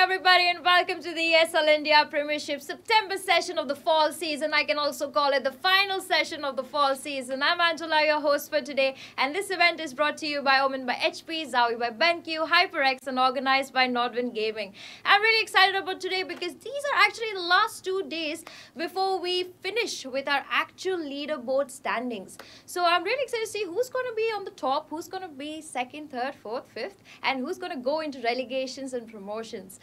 everybody, and welcome to the ESL India Premiership September session of the fall season. I can also call it the final session of the fall season. I'm Angela, your host for today, and this event is brought to you by Omen by HP, Zawi by BenQ, HyperX, and organized by Nodwin Gaming. I'm really excited about today because these are actually the last 2 days before we finish with our actual leaderboard standings. So I'm really excited to see who's going to be on the top, who's going to be second, third, fourth, fifth, and who's going to go into relegations and promotions.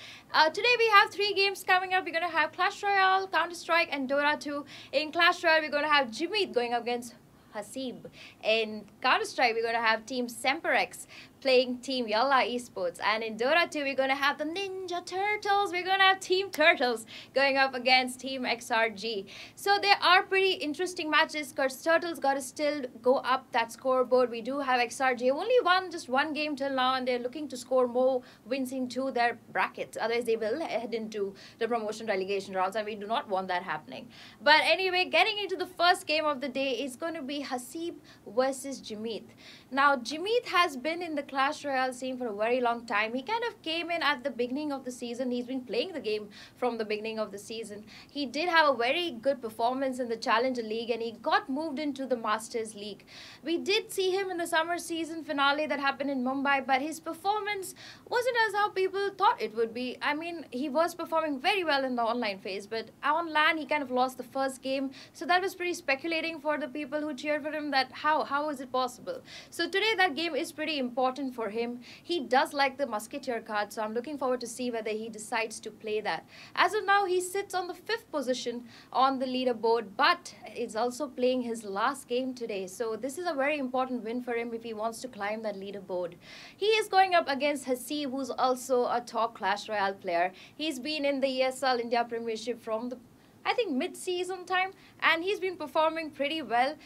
Today we have 3 games coming up. We're going to have Clash Royale, Counter-Strike, and Dota 2. In Clash Royale, we're going to have Jimit going up against Haseeb. In Counter-Strike, we're going to have Team Semperex playing Team Yalla Esports. And in Dota 2, we're going to have the Ninja Turtles. We're going to have Team Turtles going up against Team XRG. So there are pretty interesting matches because Turtles got to still go up that scoreboard. We do have XRG only won just 1 game till now, and they're looking to score more wins into their brackets. Otherwise, they will head into the promotion relegation rounds, and we do not want that happening. But anyway, getting into the first game of the day is going to be Haseeb versus Jimit. Now, Jimit has been in the Clash Royale scene for a very long time. He kind of came in at the beginning of the season. He's been playing the game from the beginning of the season. He did have a very good performance in the Challenger League, and he got moved into the Masters League. We did see him in the summer season finale that happened in Mumbai, but his performance wasn't as how people thought it would be. I mean, he was performing very well in the online phase, but on LAN he kind of lost the first game. So that was pretty speculating for the people who cheered for him, that how is it possible? So today that game is pretty important for him. He does like the Musketeer card, so I'm looking forward to see whether he decides to play that. As of now, he sits on the 5th position on the leaderboard, but is also playing his last game today. So this is a very important win for him if he wants to climb that leaderboard. He is going up against Haseeb, who's also a top Clash Royale player. He's been in the ESL India Premiership from the I think mid-season time, and he's been performing pretty well.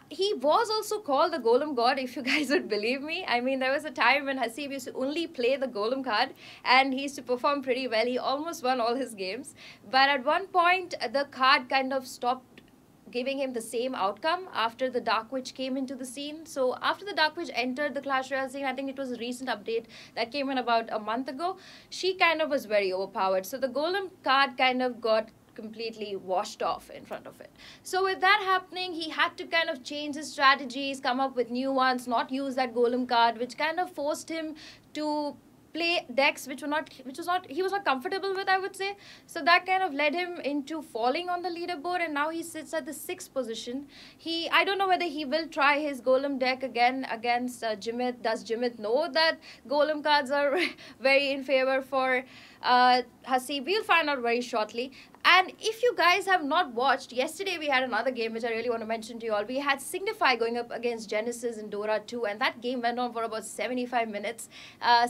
He was also called the Golem God, if you guys would believe me. I mean, there was a time when Haseeb used to only play the Golem card, and he used to perform pretty well. He almost won all his games. But at one point, the card kind of stopped giving him the same outcome after the Dark Witch came into the scene. So after the Dark Witch entered the Clash Royale scene, I think it was a recent update that came in about a month ago, she kind of was very overpowered. So the Golem card kind of got completely washed off in front of it. So with that happening, he had to kind of change his strategies, come up with new ones, not use that Golem card, which kind of forced him to play decks he was not comfortable with, I would say. So that kind of led him into falling on the leaderboard, and now he sits at the 6th position. I don't know whether he will try his Golem deck again against Jimit. Does Jimit know that Golem cards are very in favor for Haseeb? We'll find out very shortly. And if you guys have not watched, yesterday we had another game which I really want to mention to you all. We had Signify going up against Genesis in Dota 2, and that game went on for about 75 minutes.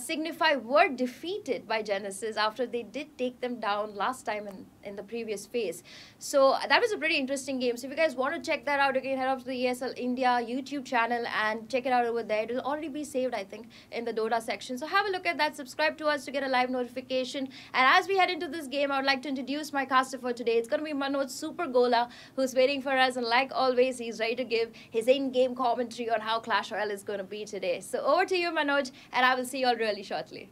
Signify were defeated by Genesis after they did take them down last time in the previous phase. So that was a pretty interesting game. So if you guys want to check that out, you can head up to the ESL India YouTube channel and check it out over there. It will already be saved, I think, in the Dota section. So have a look at that. Subscribe to us to get a live notification. And as we head into this game, I would like to introduce my caster for today. It's going to be Manoj Super Gola, who's waiting for us, and like always, he's ready to give his in-game commentary on how Clash Royale is going to be today. So over to you, Manoj, and I will see you all really shortly.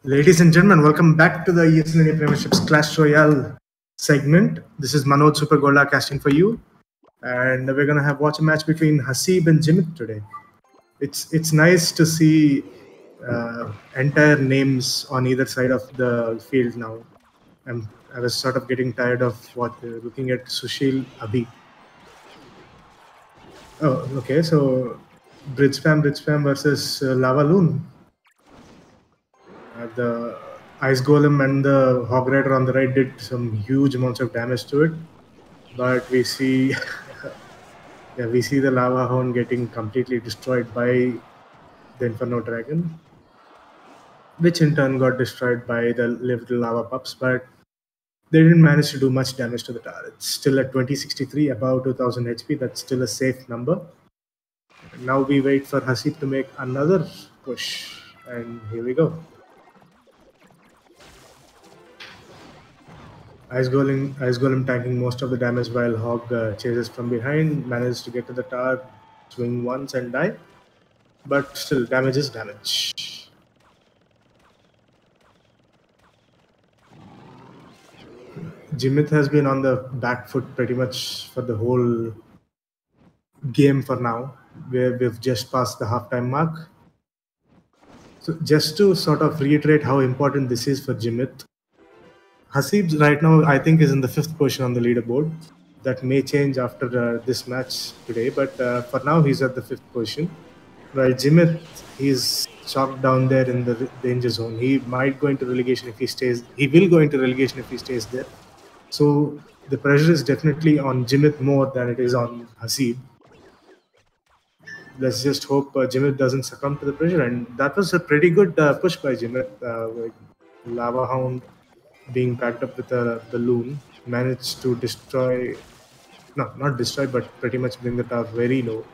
Ladies and gentlemen, welcome back to the ESL India Premiership's Clash Royale segment. This is Manoj Supergola casting for you, and we're gonna have watch a match between Haseeb and Jimit today. It's nice to see entire names on either side of the field now. I was sort of getting tired of looking at Sushil Abhi. Oh, okay. So Bridge Spam versus Lava Loon. The Ice Golem and the Hog Rider on the right did some huge amounts of damage to it, but we see, yeah, we see the Lava Hound getting completely destroyed by the Inferno Dragon, which in turn got destroyed by the little lava pups, but they didn't manage to do much damage to the tower. It's still at 2063, above 2000 HP. That's still a safe number. Now we wait for Hasib to make another push, and here we go. Ice Golem tanking most of the damage while Hog chases from behind, manages to get to the tower, swing once and die. But still, damage is damage. Jimit has been on the back foot pretty much for the whole game for now, where we've just passed the halftime mark. So just to sort of reiterate how important this is for Jimit, Haseeb right now I think is in the fifth position on the leaderboard. That may change after this match today, but for now he's at the fifth position. While Jimit, he's chalked down there in the danger zone. He might go into relegation if he stays. He will go into relegation if he stays there. So the pressure is definitely on Jimit more than it is on Haseeb. Let's just hope Jimit doesn't succumb to the pressure. And that was a pretty good push by Jimit. Like Lava Hound being backed up with the loon managed to destroy, no, not destroy, but pretty much bring the tower very low.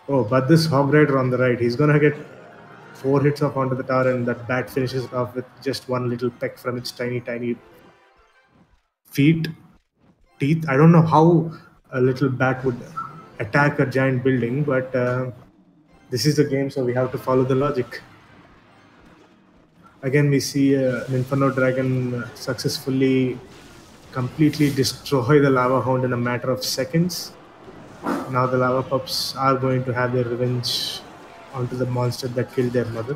Oh, but this Hog Rider on the right, he's gonna get 4 hits off onto the tower, and that bat finishes it off with just one little peck from its tiny feet, teeth. I don't know how a little bat would attack a giant building, but this is the game, so we have to follow the logic. Again, we see an Inferno Dragon successfully completely destroy the Lava Hound in a matter of seconds. Now the Lava Pups are going to have their revenge onto the monster that killed their mother.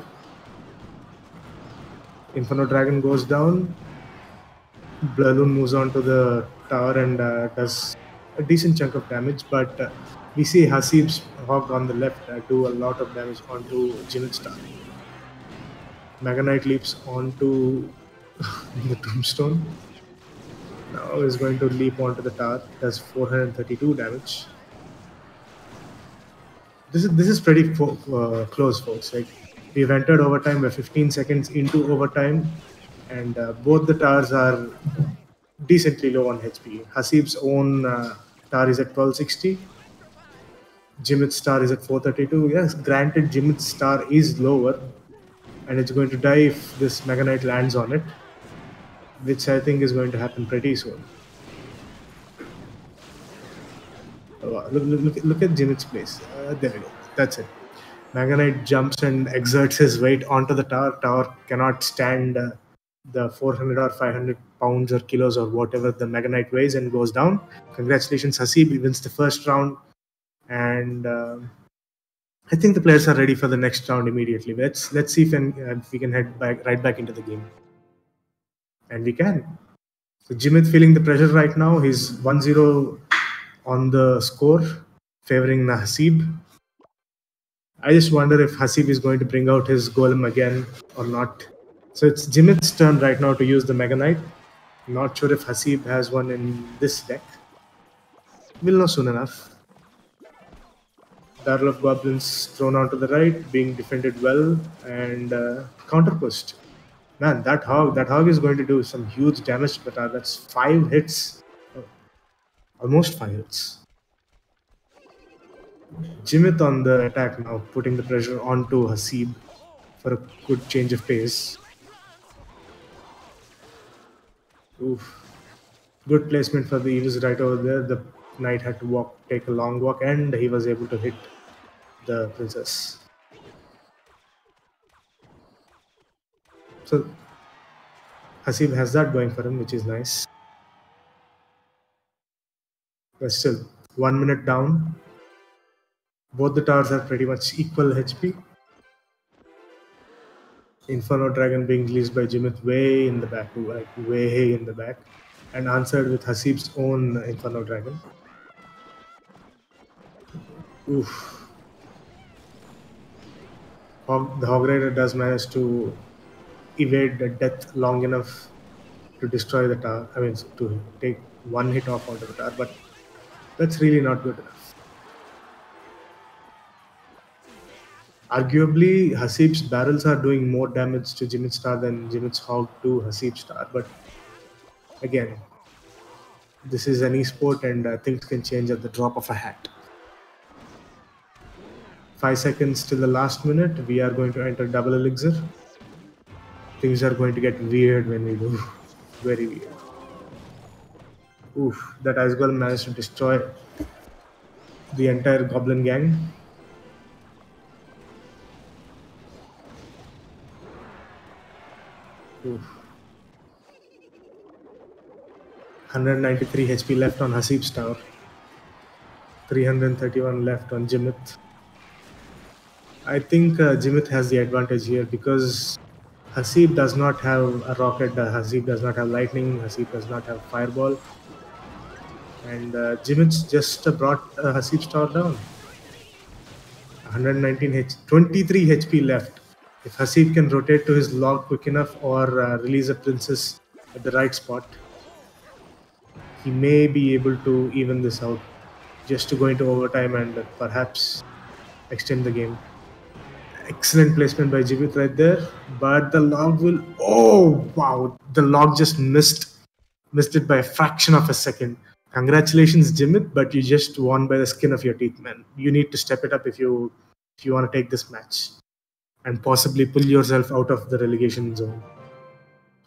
Inferno Dragon goes down. Balloon moves on to the tower and does a decent chunk of damage, but we see Haseeb's Hog on the left do a lot of damage onto Jimit's tower. Mega Knight leaps onto the tombstone. Now is going to leap onto the tower, does 432 damage. This is pretty close, folks. Like we've entered overtime. We're 15 seconds into overtime, and both the towers are decently low on HP. Haseeb's own tower is at 1260. Jimit's star is at 432. Yes, granted, Jimit's star is lower, and it's going to die if this Mega Knight lands on it, which I think is going to happen pretty soon. Look at Jimit's place. There we go. That's it. Mega Knight jumps and exerts his weight onto the tower. Tower cannot stand the 400 or 500 pounds or kilos or whatever the Mega Knight weighs and goes down. Congratulations, Haseeb wins the first round. And I think the players are ready for the next round immediately. Let's see if we can head right back into the game. And we can. So Jimit feeling the pressure right now. He's 1-0 on the score, favoring Haseeb. I just wonder if Haseeb is going to bring out his golem again or not. So it's Jimit's turn right now to use the Mega Knight. Not sure if Haseeb has one in this deck. We'll know soon enough. Barrel of Goblins thrown onto the right, being defended well and counterpushed. Man, that hog is going to do some huge damage to the tower. That's 5 hits. Almost 5 hits. Jimit on the attack now, putting the pressure onto Haseeb for a good change of pace. Oof. Good placement for the Eagles right over there. The knight had to take a long walk, and he was able to hit the princess. So Haseeb has that going for him, which is nice. But still, 1 minute down. Both the towers are pretty much equal HP. Inferno Dragon being released by Jimit way in the back, like way in the back, and answered with Haseeb's own Inferno Dragon. Oof. The Hog Rider does manage to evade the death long enough to destroy the tower. I mean, to take one hit off onto the tower, but that's really not good enough. Arguably, Haseeb's barrels are doing more damage to Jimit's star than Jimit's hog to Haseeb's star, but again, this is an esport and things can change at the drop of a hat. 5 seconds till the last minute, we are going to enter double elixir. Things are going to get weird when we do. Very weird. Oof, that Ice Golem managed to destroy the entire Goblin gang. Oof. 193 HP left on Haseeb's tower. 331 left on Jimit. I think Jimit has the advantage here because Haseeb does not have a rocket, Haseeb does not have lightning, Haseeb does not have fireball. And Jimit's just brought Haseeb's tower down. 23 HP left. If Haseeb can rotate to his log quick enough or release a princess at the right spot, he may be able to even this out just to go into overtime and perhaps extend the game. Excellent placement by Jimit right there, but the log will... Oh, wow. The log just missed it by a fraction of a second. Congratulations, Jimit, but you just won by the skin of your teeth, man. You need to step it up if you want to take this match and possibly pull yourself out of the relegation zone.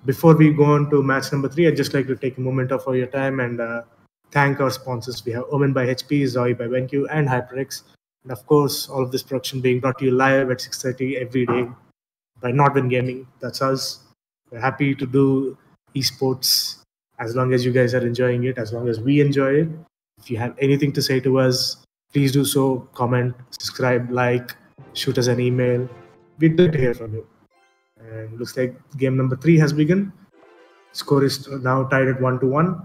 Before we go on to match number 3, I'd just like to take a moment of your time and thank our sponsors. We have Omen by HP, Zoe by BenQ, and HyperX. And of course, all of this production being brought to you live at 6:30 every day by Nordwin Gaming. That's us. We're happy to do esports as long as you guys are enjoying it, as long as we enjoy it. If you have anything to say to us, please do so. Comment, subscribe, like, shoot us an email. We'd like to hear from you. And looks like game number 3 has begun. Score is now tied at 1-1.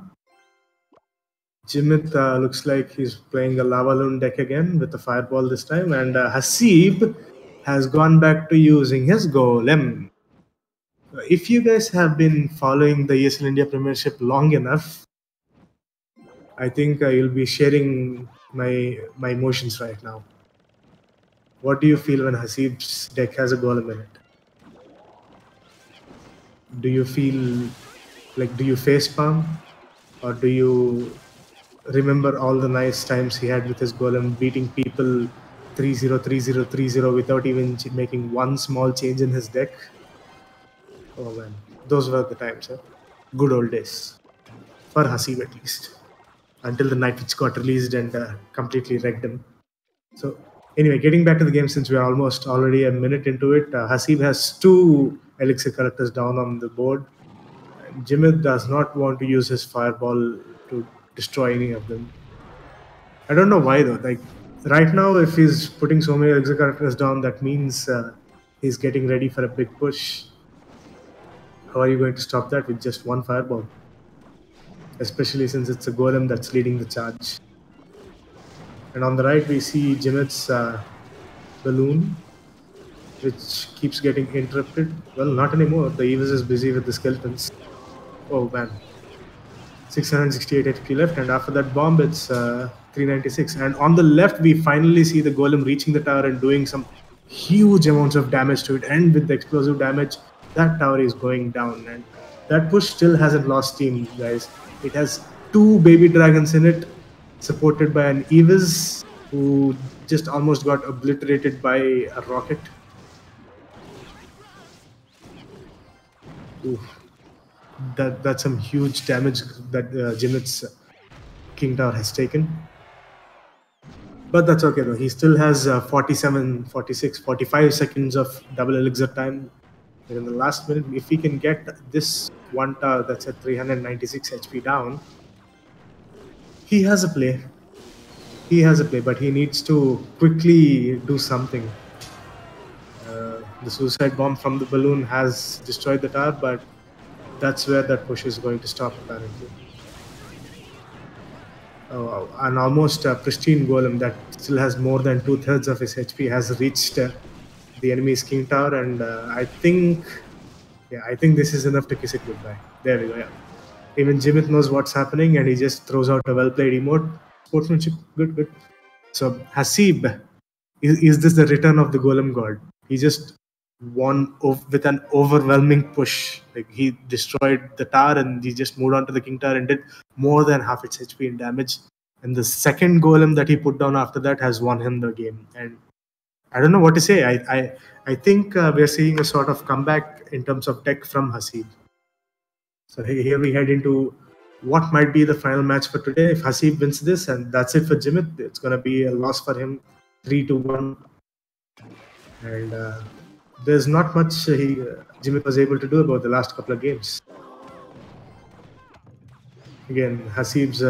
Jimit looks like he's playing a Lava Loon deck again with the Fireball this time. And Haseeb has gone back to using his Golem. If you guys have been following the ESL India Premiership long enough, I think you'll be sharing my emotions right now. What do you feel when Haseeb's deck has a Golem in it? Do you feel like, do you facepalm? Or do you remember all the nice times he had with his Golem, beating people 3-0, 3-0, 3-0 without even making one small change in his deck? Oh man, those were the times, huh? Good old days. For Haseeb at least. Until the night which got released and completely wrecked him. So anyway, getting back to the game, since we are almost already a minute into it, Haseeb has 2 elixir collectors down on the board. Jimit does not want to use his fireball to destroy any of them. I don't know why though. Like right now, if he's putting so many elixir collectors down, that means he's getting ready for a big push. How are you going to stop that with just one fireball? Especially since it's a Golem that's leading the charge. And on the right, we see Jimit's balloon, which keeps getting interrupted. Well, not anymore. The Evis is busy with the skeletons. Oh man. 668 HP left, and after that bomb, it's 396. And on the left, we finally see the Golem reaching the tower and doing some huge amounts of damage to it. And with the explosive damage, that tower is going down. And that push still hasn't lost steam, guys. It has 2 baby dragons in it, supported by an Evis who just almost got obliterated by a rocket. Oof. That's some huge damage that Jimit's King Tower has taken. But that's okay though. He still has 47, 46, 45 seconds of double elixir time. In the last minute, if he can get this one tower that's at 396 HP down, he has a play. He has a play, but he needs to quickly do something. The suicide bomb from the balloon has destroyed the tower, but that's where that push is going to stop apparently. Oh, an almost pristine golem that still has more than 2/3 of his HP has reached the enemy's king tower, and I think this is enough to kiss it goodbye. There we go. Yeah. Even Jimit knows what's happening, and he just throws out a well-played emote. Sportsmanship, good, good. So Haseeb, is this the return of the golem god? He just won with an overwhelming push. Like he destroyed the tower and he just moved on to the king tower and did more than half its HP in damage. And the second golem that he put down after that has won him the game. And I don't know what to say. I think we are seeing a sort of comeback in terms of tech from Haseeb. So here we head into what might be the final match for today. If Haseeb wins this, and that's it for Jimit, it's going to be a loss for him, 3-1. And there's not much Jimit was able to do about the last couple of games. Again, Haseeb's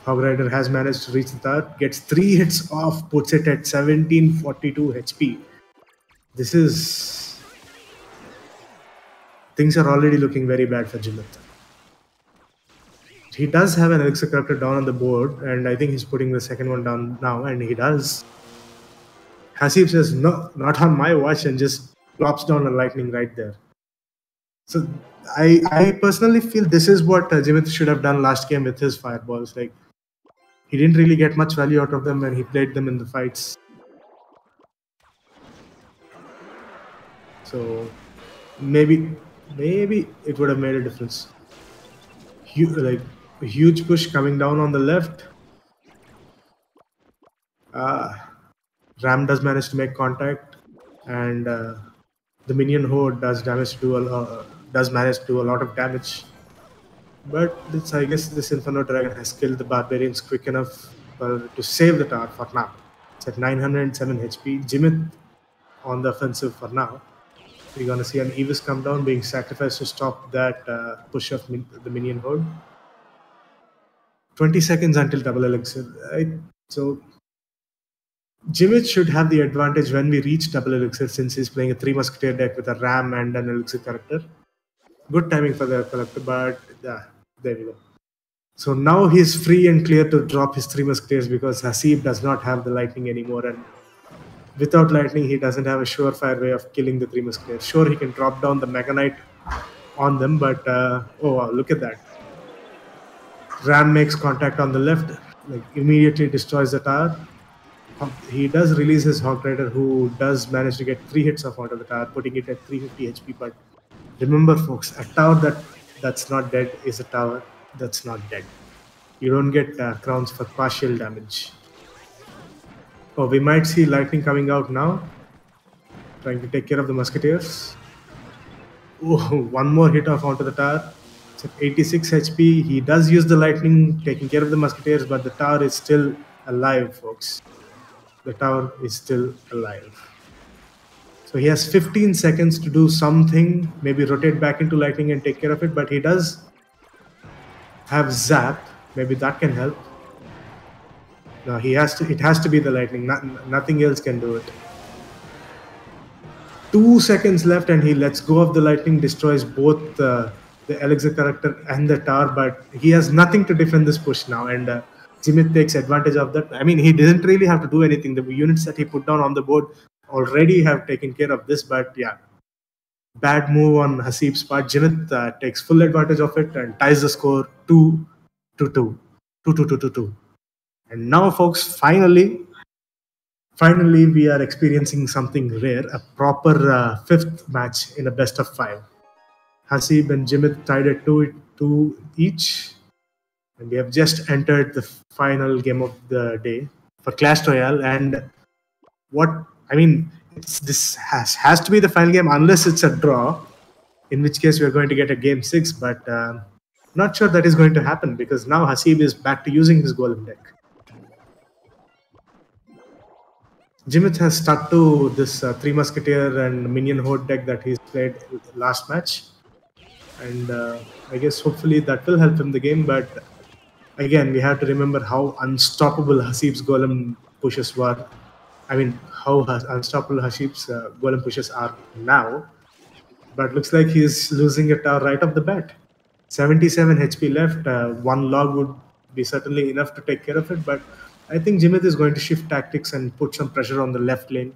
Hog Rider has managed to reach the tower, gets 3 hits off, puts it at 1742 HP. This is... Things are already looking very bad for Jimit. He does have an elixir character down on the board, and I think he's putting the second one down now, and he does. Haseeb says, no, not on my watch, and just drops down a lightning right there. So I personally feel this is what Jimit should have done last game with his fireballs. Like, he didn't really get much value out of them when he played them in the fights. So maybe it would have made a difference. Like a huge push coming down on the left. Ram does manage to make contact, and the minion horde does manage to do a lot of damage. But I guess this Inferno Dragon has killed the barbarians quick enough to save the tower for now. It's at 907 HP. Jimit on the offensive for now. We're going to see an Evis come down, being sacrificed to stop that push of the minion horde. 20 seconds until double elixir. Right? So Jimit should have the advantage when we reach double elixir, since he's playing a 3 musketeer deck with a ram and an elixir character. Good timing for the collector, but there we go. So now he's free and clear to drop his 3 musketeers because Haseeb does not have the lightning anymore, and without lightning he doesn't have a surefire way of killing the 3 musketeers. Sure, he can drop down the Mega Knight on them, but oh wow, look at that. Ram makes contact on the left, like immediately destroys the tower. He does release his Hog Rider, who does manage to get 3 hits off onto the tower, putting it at 350 HP. But remember, folks, a tower that's not dead is a tower that's not dead. You don't get crowns for partial damage. Oh, we might see lightning coming out now, trying to take care of the musketeers. Oh, one more hit off onto the tower. It's at 86 HP. He does use the lightning, taking care of the musketeers, but the tower is still alive, folks. The tower is still alive. So he has 15 seconds to do something, maybe rotate back into lightning and take care of it, but he does have zap. Maybe that can help. No, it has to be the lightning. Nothing else can do it. 2 seconds left and he lets go of the lightning, destroys both the elixir character and the tower, but he has nothing to defend this push now, and Jimit takes advantage of that. I mean, he didn't really have to do anything. The units that he put down on the board already have taken care of this, but yeah, bad move on Haseeb's part. Jimit takes full advantage of it and ties the score 2-2. And now, folks, finally we are experiencing something rare, a proper 5th match in a best of 5. Haseeb and Jimit tied at 2 each. And we have just entered the final game of the day for Clash Royale. And this has to be the final game unless it's a draw, in which case we're going to get a game 6. But not sure that is going to happen because now Haseeb is back to using his golem deck. Jimit has stuck to this Three Musketeer and Minion Horde deck that he's played last match. And I guess hopefully that will help him the game. But again, we have to remember how unstoppable Hasib's Golem pushes were. I mean, how unstoppable Hasib's Golem pushes are now. But looks like he's losing it right off the bat. 77 HP left. One log would be certainly enough to take care of it. But I think Jimit is going to shift tactics and put some pressure on the left lane.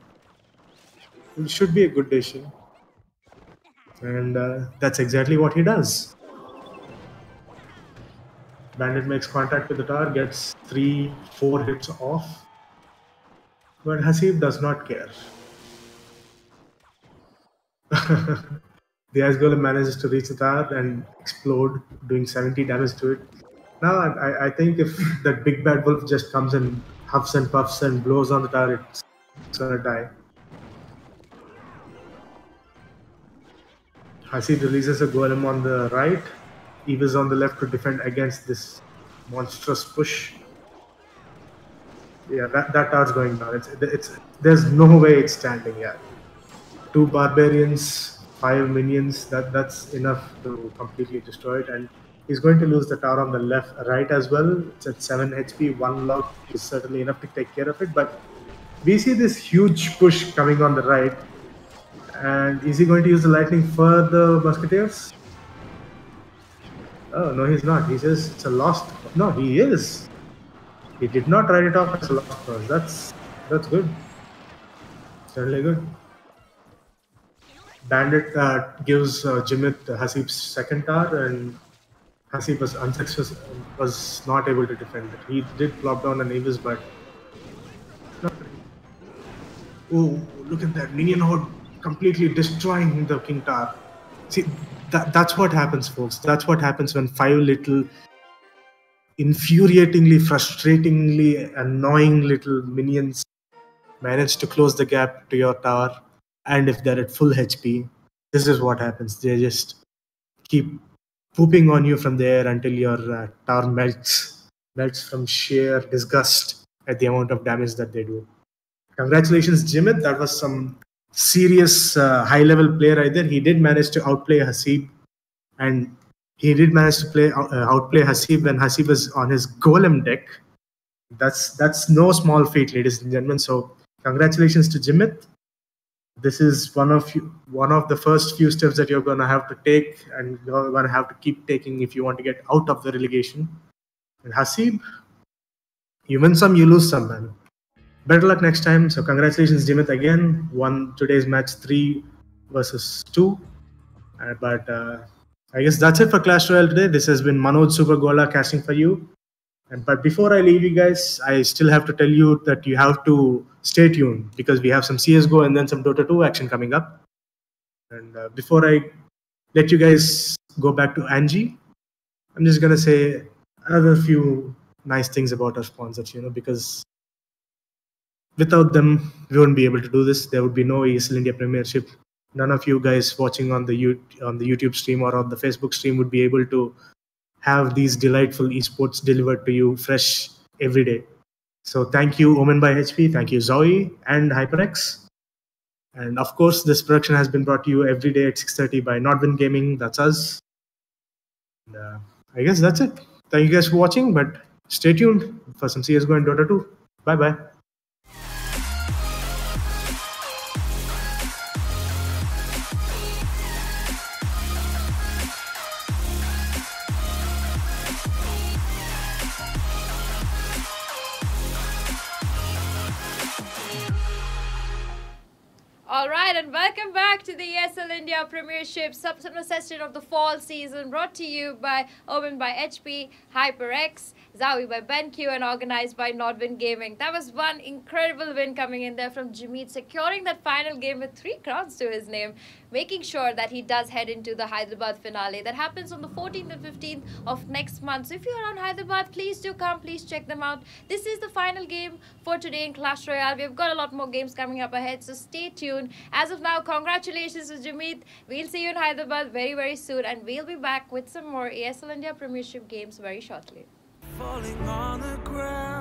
It should be a good decision. And that's exactly what he does. Bandit makes contact with the tower, gets 3-4 hits off. But Haseeb does not care. The Ice Golem manages to reach the tower and explode, doing 70 damage to it. Now, I think if that big bad wolf just comes and huffs and puffs and blows on the tower, it's gonna die. Hasib releases a golem on the right. Eve is on the left to defend against this monstrous push. Yeah, that tower's going down. There's no way it's standing yet. 2 barbarians, 5 minions. That's enough to completely destroy it. And he's going to lose the tower on the right as well. It's at 7 HP. 1 log is certainly enough to take care of it. But we see this huge push coming on the right. And is he going to use the lightning for the musketeers? Oh, no, he's not. He says it's a lost. No, he is. He did not write it off as a lost cause. That's good. Certainly good. Bandit gives Jimit Haseeb's second tower, and Haseeb was unsuccessful, was not able to defend it. He did flop down an Avis, but not really. Oh, look at that. Minion Horde completely destroying the King Tower. See, that's what happens, folks. That's what happens when 5 little infuriatingly, frustratingly annoying little minions manage to close the gap to your tower. And if they're at full HP, this is what happens. They just keep pooping on you from there until your tower melts from sheer disgust at the amount of damage that they do. Congratulations, Jimit. That was some serious high-level play right there. He did manage to outplay Haseeb, and he did manage to outplay Haseeb when Haseeb was on his Golem deck. That's no small feat, ladies and gentlemen. So congratulations to Jimit. This is one of the first few steps that you're going to have to take, and you're going to have to keep taking if you want to get out of the relegation. And Haseeb, you win some, you lose some, man. Better luck next time. So congratulations, Jimit, again. Won today's match 3 versus 2. But I guess that's it for Clash Royale today. This has been Manoj Supergola casting for you. But before I leave you guys, I still have to tell you that you have to stay tuned because we have some CSGO and then some Dota 2 action coming up. And before I let you guys go back to Angie, I'm just going to say another few nice things about our sponsors, because without them, we wouldn't be able to do this. There would be no ESL India Premiership. None of you guys watching on the YouTube stream or on the Facebook stream would be able to have these delightful esports delivered to you fresh every day. So thank you, Omen by HP. Thank you, Zoe and HyperX. And of course, this production has been brought to you every day at 6:30 by Nodwin Gaming. That's us. And, I guess that's it. Thank you guys for watching, but stay tuned for some CSGO and Dota 2. Bye-bye. Alright, and welcome back to the ESL India Premiership September session of the fall season, brought to you by Omen by HP, HyperX, Zowie by BenQ, and organized by Nodwin Gaming. That was one incredible win coming in there from Jimit, securing that final game with 3 crowns to his name, making sure that he does head into the Hyderabad finale. That happens on the 14th and 15th of next month. So if you're around Hyderabad, please do come, please check them out. This is the final game for today in Clash Royale. We've got a lot more games coming up ahead, so stay tuned. As of now, congratulations to Jimit. We'll see you in Hyderabad very, very soon, and we'll be back with some more ESL India Premiership games very shortly. Falling on the ground.